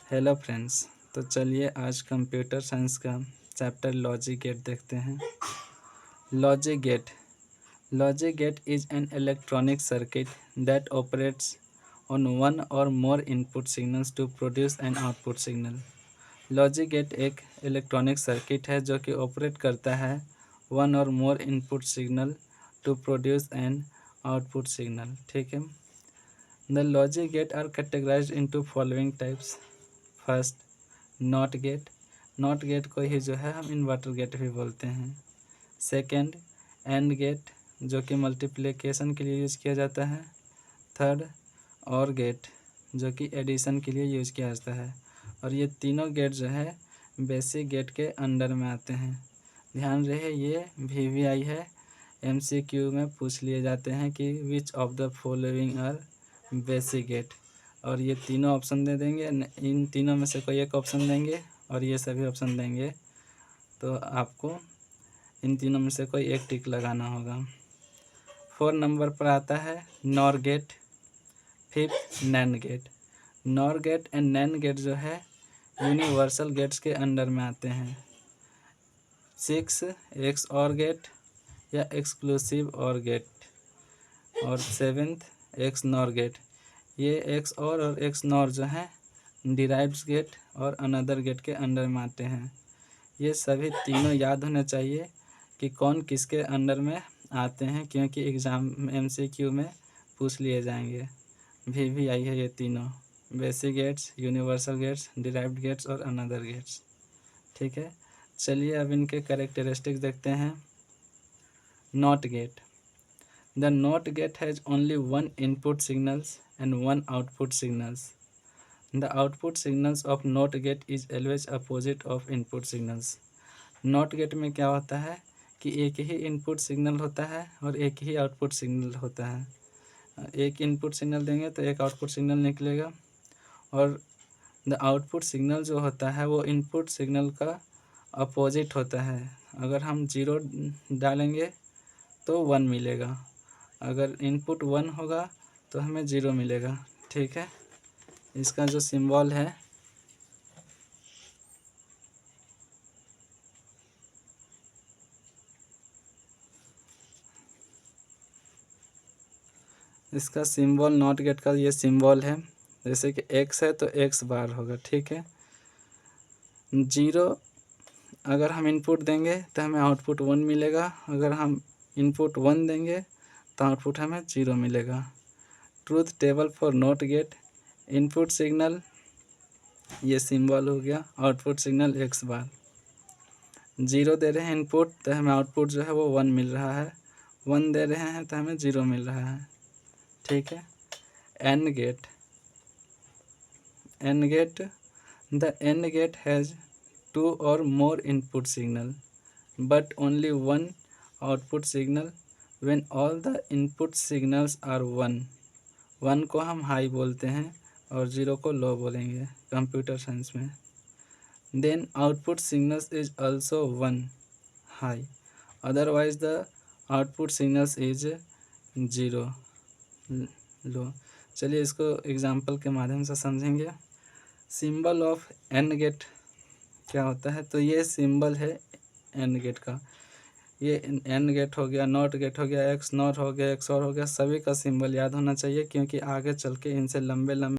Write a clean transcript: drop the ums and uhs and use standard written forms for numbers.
Hello friends. तो चलिए आज कंप्यूटर साइंस का चैप्टर लॉजिक गेट देखते हैं। Logic gate is an electronic circuit that operates on one or more input signals to produce an output signal. Logic gate एक electronic circuit है जो कि ऑपरेट करता है one or more input signal to produce an output signal. ठीक है। The logic gate are categorized into following types. First, not gate को ही जो है हम इन्वर्टर गेट भी बोलते हैं। सेकंड, एंड गेट जो कि मल्टीप्लिकेशन के लिए यूज़ किया जाता है। थर्ड, और गेट जो कि एडिशन के लिए यूज़ किया जाता है। और ये तीनों गेट जो है बेसिक गेट के अंडर में आते हैं। ध्यान रहे ये VVI है, MCQ में पूछ लिए जाते हैं कि which of the following are basic gate, और ये तीनों ऑप्शन दे देंगे, इन तीनों में से कोई एक ऑप्शन देंगे और ये सभी ऑप्शन देंगे, तो आपको इन तीनों में से कोई एक टिक लगाना होगा। 4 नंबर पर आता है NOR gate. 5th, NAND gate. NOR gate and NAND gate जो है यूनिवर्सल गेट्स के अंडर में आते हैं। 6, एक्स और गेट या एक्सक्लूसिव और गेट। और 7th, एक्स नॉर गेट। ये एक्स और एक्स नॉर जो है डिराइव्ड गेट और अनदर गेट के अंडर में आते हैं। ये सभी तीनों याद होने चाहिए कि कौन किसके अंडर में आते हैं, क्योंकि एग्ज़ाम MCQ में पूछ लिए जाएंगे। VVI है ये तीनों, basic gates, universal gates, derived gates और अनदर गेट्स। ठीक है। चलिए अब इनके कैरेक्टरिस्टिक्स देखते हैं। NOT gate. The NOT gate has only one input signals and one output signals. The output signals of NOT gate is always opposite of input signals. NOT gate में क्या होता है कि एक ही इनपुट सिग्नल होता है और एक ही आउटपुट सिग्नल होता है। एक इनपुट सिग्नल देंगे तो एक आउटपुट सिग्नल निकलेगा, और द आउटपुट सिग्नल जो होता है वो इनपुट सिग्नल का अपोजिट होता है। अगर हम 0 डालेंगे तो 1 मिलेगा, अगर इनपुट 1 होगा तो हमें 0 मिलेगा। ठीक है। इसका जो सिंबल है इसका सिंबल नॉट गेट का ये सिंबल है, जैसे कि x है तो x बार होगा। ठीक है। 0 अगर हम इनपुट देंगे तो हमें आउटपुट 1 मिलेगा, अगर हम इनपुट 1 देंगे तो आउटपुट हमें 0 मिलेगा। Truth table for not gate. Input signal ये सिंबल हो गया, आउटपुट सिग्नल x बार। 0 दे रहे हैं इनपुट तो हमें आउटपुट जो है वो 1 मिल रहा है, 1 दे रहे हैं तो हमें 0 मिल रहा है। ठीक है। And gate. The and gate has 2 or more input signal but only 1 output signal when all the input signals are 1। 1 को हम हाई बोलते हैं और 0 को लो बोलेंगे कंप्यूटर साइंस में। Then output signals is also 1 high, otherwise the output signals is 0 low. चलिए इसको एग्जाम्पल के माध्यम से समझेंगे। सिंबल ऑफ एंड गेट क्या होता है, तो ये सिंबल है एंड गेट का। ये एंड गेट हो गया, नॉट गेट हो गया, एक्स नॉट हो गया, एक्स और हो गया, सभी का सिंबल याद होना चाहिए, क्योंकि आगे चल के इनसे लंबे